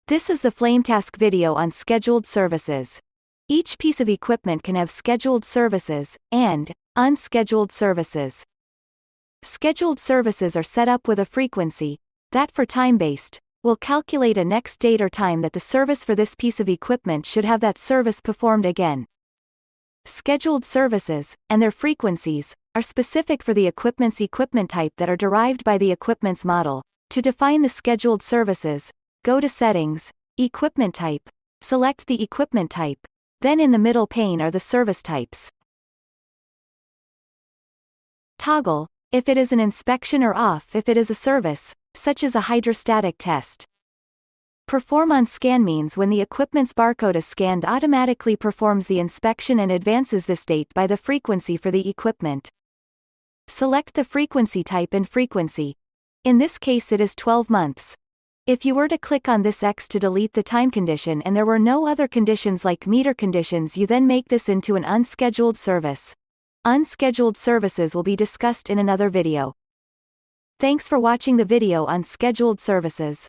This is the FlameTask video on scheduled services. Each piece of equipment can have scheduled services and unscheduled services. Scheduled services are set up with a frequency that, for time-based, will calculate a next date or time that the service for this piece of equipment should have that service performed again. Scheduled services, and their frequencies, are specific for the equipment's equipment type that are derived by the equipment's model. To define the scheduled services, go to Settings, Equipment Type, select the equipment type, then in the middle pane are the service types. Toggle, if it is an inspection, or off if it is a service, such as a hydrostatic test. Perform on scan means when the equipment's barcode is scanned, automatically performs the inspection and advances this date by the frequency for the equipment. Select the frequency type and frequency. In this case it is 12 months. If you were to click on this X to delete the time condition and there were no other conditions like meter conditions, you then make this into an unscheduled service. Unscheduled services will be discussed in another video. Thanks for watching the video on scheduled services.